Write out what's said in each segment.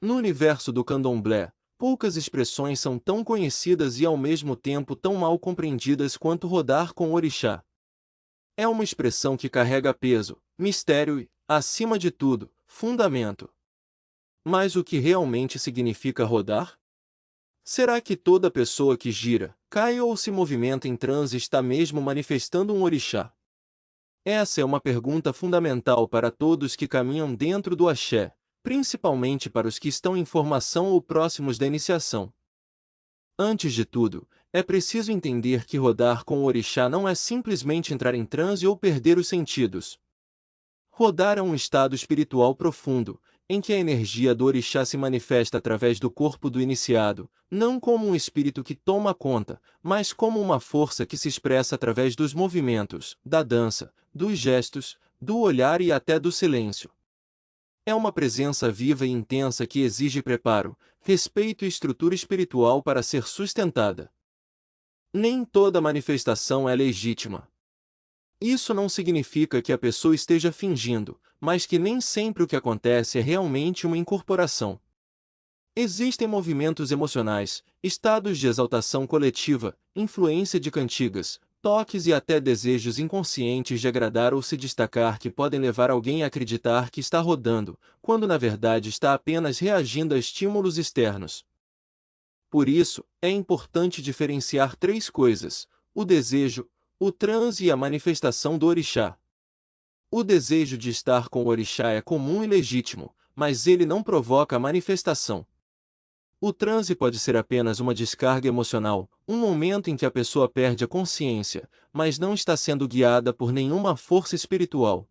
No universo do candomblé, poucas expressões são tão conhecidas e ao mesmo tempo tão mal compreendidas quanto rodar com o orixá. É uma expressão que carrega peso, mistério e, acima de tudo, fundamento. Mas o que realmente significa rodar? Será que toda pessoa que gira, cai ou se movimenta em transe está mesmo manifestando um orixá? Essa é uma pergunta fundamental para todos que caminham dentro do axé, principalmente para os que estão em formação ou próximos da iniciação. Antes de tudo, é preciso entender que rodar com o orixá não é simplesmente entrar em transe ou perder os sentidos. Rodar é um estado espiritual profundo, em que a energia do orixá se manifesta através do corpo do iniciado, não como um espírito que toma conta, mas como uma força que se expressa através dos movimentos, da dança, dos gestos, do olhar e até do silêncio. É uma presença viva e intensa que exige preparo, respeito e estrutura espiritual para ser sustentada. Nem toda manifestação é legítima. Isso não significa que a pessoa esteja fingindo, mas que nem sempre o que acontece é realmente uma incorporação. Existem movimentos emocionais, estados de exaltação coletiva, influência de cantigas, toques e até desejos inconscientes de agradar ou se destacar que podem levar alguém a acreditar que está rodando, quando na verdade está apenas reagindo a estímulos externos. Por isso, é importante diferenciar três coisas: o desejo, o transe e a manifestação do orixá. O desejo de estar com o orixá é comum e legítimo, mas ele não provoca a manifestação. O transe pode ser apenas uma descarga emocional, um momento em que a pessoa perde a consciência, mas não está sendo guiada por nenhuma força espiritual.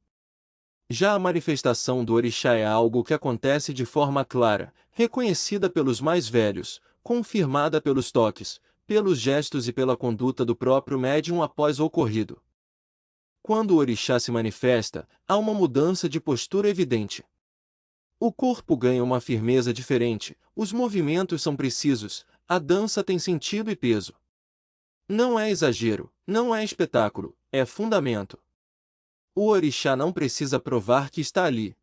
Já a manifestação do orixá é algo que acontece de forma clara, reconhecida pelos mais velhos, confirmada pelos toques, pelos gestos e pela conduta do próprio médium após o ocorrido. Quando o orixá se manifesta, há uma mudança de postura evidente. O corpo ganha uma firmeza diferente, os movimentos são precisos, a dança tem sentido e peso. Não é exagero, não é espetáculo, é fundamento. O orixá não precisa provar que está ali.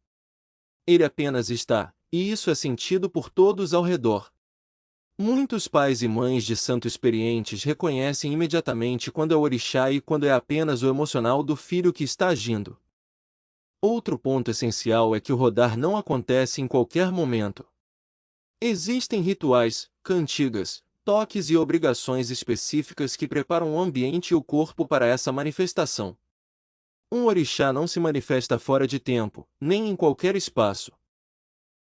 Ele apenas está, e isso é sentido por todos ao redor. Muitos pais e mães de santo experientes reconhecem imediatamente quando é o orixá e quando é apenas o emocional do filho que está agindo. Outro ponto essencial é que o rodar não acontece em qualquer momento. Existem rituais, cantigas, toques e obrigações específicas que preparam o ambiente e o corpo para essa manifestação. Um orixá não se manifesta fora de tempo, nem em qualquer espaço.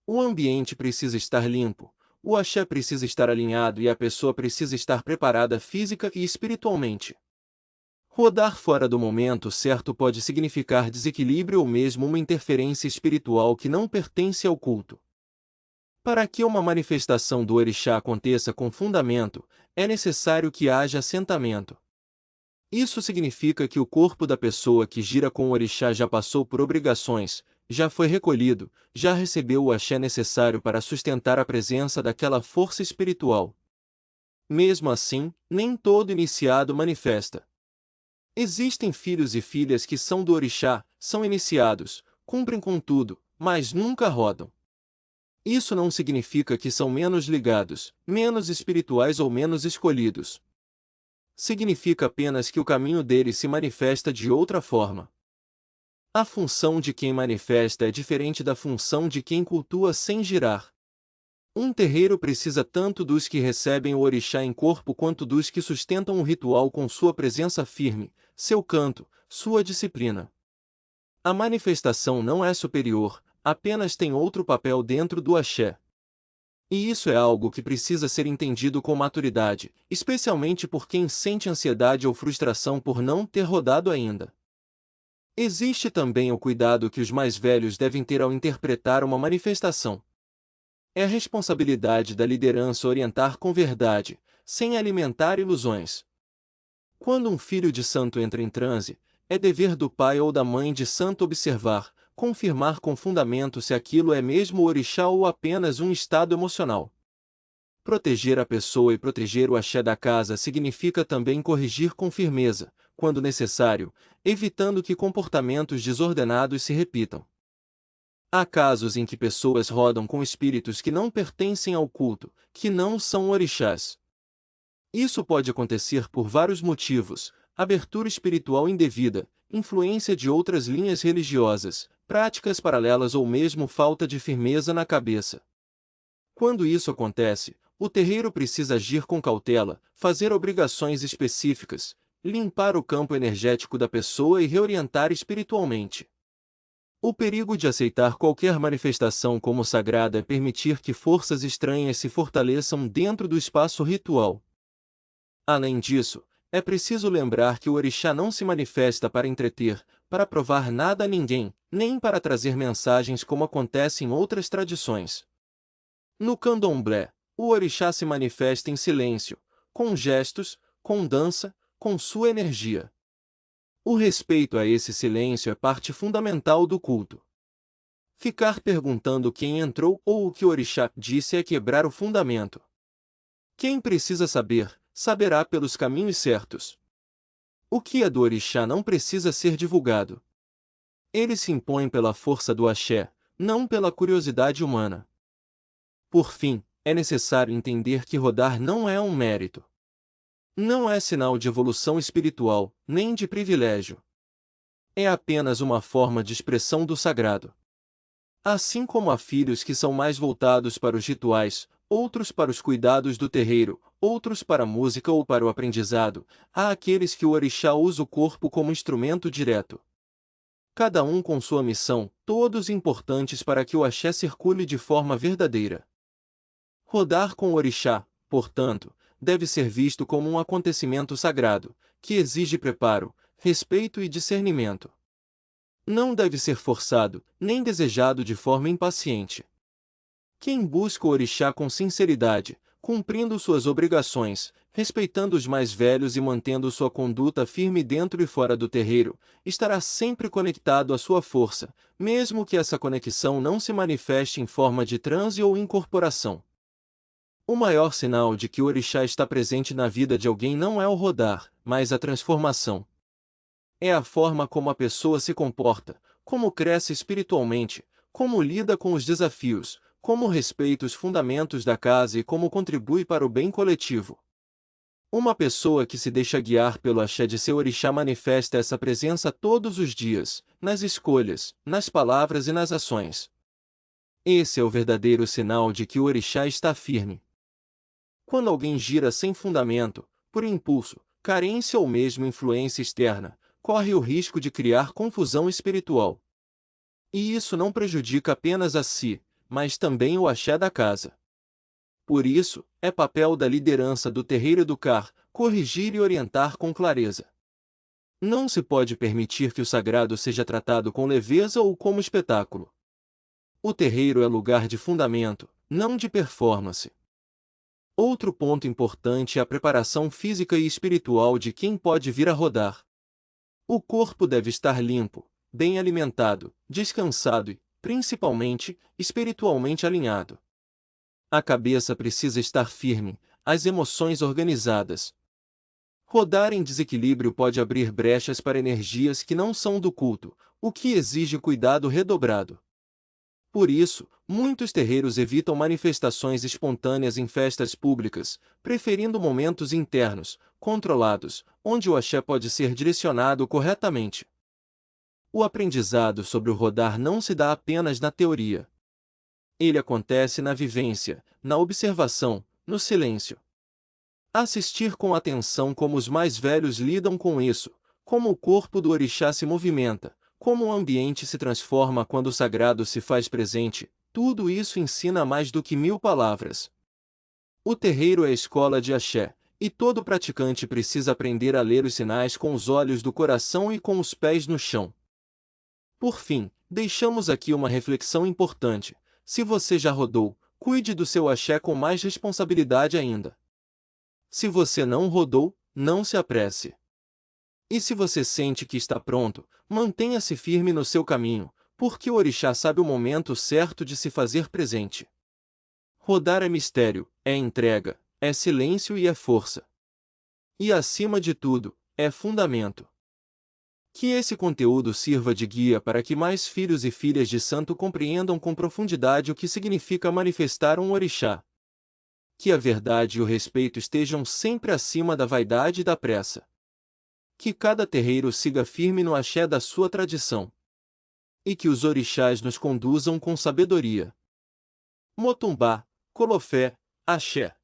O ambiente precisa estar limpo, o axé precisa estar alinhado e a pessoa precisa estar preparada física e espiritualmente. Rodar fora do momento certo pode significar desequilíbrio ou mesmo uma interferência espiritual que não pertence ao culto. Para que uma manifestação do orixá aconteça com fundamento, é necessário que haja assentamento. Isso significa que o corpo da pessoa que gira com o orixá já passou por obrigações, já foi recolhido, já recebeu o axé necessário para sustentar a presença daquela força espiritual. Mesmo assim, nem todo iniciado manifesta. Existem filhos e filhas que são do orixá, são iniciados, cumprem com tudo, mas nunca rodam. Isso não significa que são menos ligados, menos espirituais ou menos escolhidos. Significa apenas que o caminho deles se manifesta de outra forma. A função de quem manifesta é diferente da função de quem cultua sem girar. Um terreiro precisa tanto dos que recebem o orixá em corpo quanto dos que sustentam o ritual com sua presença firme, seu canto, sua disciplina. A manifestação não é superior, apenas tem outro papel dentro do axé. E isso é algo que precisa ser entendido com maturidade, especialmente por quem sente ansiedade ou frustração por não ter rodado ainda. Existe também o cuidado que os mais velhos devem ter ao interpretar uma manifestação. É responsabilidade da liderança orientar com verdade, sem alimentar ilusões. Quando um filho de santo entra em transe, é dever do pai ou da mãe de santo observar, confirmar com fundamento se aquilo é mesmo o orixá ou apenas um estado emocional. Proteger a pessoa e proteger o axé da casa significa também corrigir com firmeza, quando necessário, evitando que comportamentos desordenados se repitam. Há casos em que pessoas rodam com espíritos que não pertencem ao culto, que não são orixás. Isso pode acontecer por vários motivos: abertura espiritual indevida, influência de outras linhas religiosas, práticas paralelas ou mesmo falta de firmeza na cabeça. Quando isso acontece, o terreiro precisa agir com cautela, fazer obrigações específicas, limpar o campo energético da pessoa e reorientar espiritualmente. O perigo de aceitar qualquer manifestação como sagrada é permitir que forças estranhas se fortaleçam dentro do espaço ritual. Além disso, é preciso lembrar que o orixá não se manifesta para entreter, para provar nada a ninguém, nem para trazer mensagens como acontece em outras tradições. No candomblé, o orixá se manifesta em silêncio, com gestos, com dança, com sua energia. O respeito a esse silêncio é parte fundamental do culto. Ficar perguntando quem entrou ou o que o orixá disse é quebrar o fundamento. Quem precisa saber, saberá pelos caminhos certos. O que é do orixá não precisa ser divulgado. Ele se impõe pela força do axé, não pela curiosidade humana. Por fim, é necessário entender que rodar não é um mérito. Não é sinal de evolução espiritual, nem de privilégio. É apenas uma forma de expressão do sagrado. Assim como há filhos que são mais voltados para os rituais, outros para os cuidados do terreiro, outros para a música ou para o aprendizado, há aqueles que o orixá usa o corpo como instrumento direto. Cada um com sua missão, todos importantes para que o axé circule de forma verdadeira. Rodar com o orixá, portanto, deve ser visto como um acontecimento sagrado, que exige preparo, respeito e discernimento. Não deve ser forçado, nem desejado de forma impaciente. Quem busca o orixá com sinceridade, cumprindo suas obrigações, respeitando os mais velhos e mantendo sua conduta firme dentro e fora do terreiro, estará sempre conectado à sua força, mesmo que essa conexão não se manifeste em forma de transe ou incorporação. O maior sinal de que o orixá está presente na vida de alguém não é o rodar, mas a transformação. É a forma como a pessoa se comporta, como cresce espiritualmente, como lida com os desafios, como respeita os fundamentos da casa e como contribui para o bem coletivo. Uma pessoa que se deixa guiar pelo axé de seu orixá manifesta essa presença todos os dias, nas escolhas, nas palavras e nas ações. Esse é o verdadeiro sinal de que o orixá está firme. Quando alguém gira sem fundamento, por impulso, carência ou mesmo influência externa, corre o risco de criar confusão espiritual. E isso não prejudica apenas a si, mas também o axé da casa. Por isso, é papel da liderança do terreiro educar, corrigir e orientar com clareza. Não se pode permitir que o sagrado seja tratado com leveza ou como espetáculo. O terreiro é lugar de fundamento, não de performance. Outro ponto importante é a preparação física e espiritual de quem pode vir a rodar. O corpo deve estar limpo, bem alimentado, descansado e, principalmente, espiritualmente alinhado. A cabeça precisa estar firme, as emoções organizadas. Rodar em desequilíbrio pode abrir brechas para energias que não são do culto, o que exige cuidado redobrado. Por isso, muitos terreiros evitam manifestações espontâneas em festas públicas, preferindo momentos internos, controlados, onde o axé pode ser direcionado corretamente. O aprendizado sobre o rodar não se dá apenas na teoria. Ele acontece na vivência, na observação, no silêncio. Assistir com atenção como os mais velhos lidam com isso, como o corpo do orixá se movimenta, como o ambiente se transforma quando o sagrado se faz presente, tudo isso ensina mais do que 1000 palavras. O terreiro é a escola de axé, e todo praticante precisa aprender a ler os sinais com os olhos do coração e com os pés no chão. Por fim, deixamos aqui uma reflexão importante: se você já rodou, cuide do seu axé com mais responsabilidade ainda. Se você não rodou, não se apresse. E se você sente que está pronto, mantenha-se firme no seu caminho, porque o orixá sabe o momento certo de se fazer presente. Rodar é mistério, é entrega, é silêncio e é força. E acima de tudo, é fundamento. Que esse conteúdo sirva de guia para que mais filhos e filhas de santo compreendam com profundidade o que significa manifestar um orixá. Que a verdade e o respeito estejam sempre acima da vaidade e da pressa. Que cada terreiro siga firme no axé da sua tradição. E que os orixás nos conduzam com sabedoria. Motumbá, Colofé, Axé.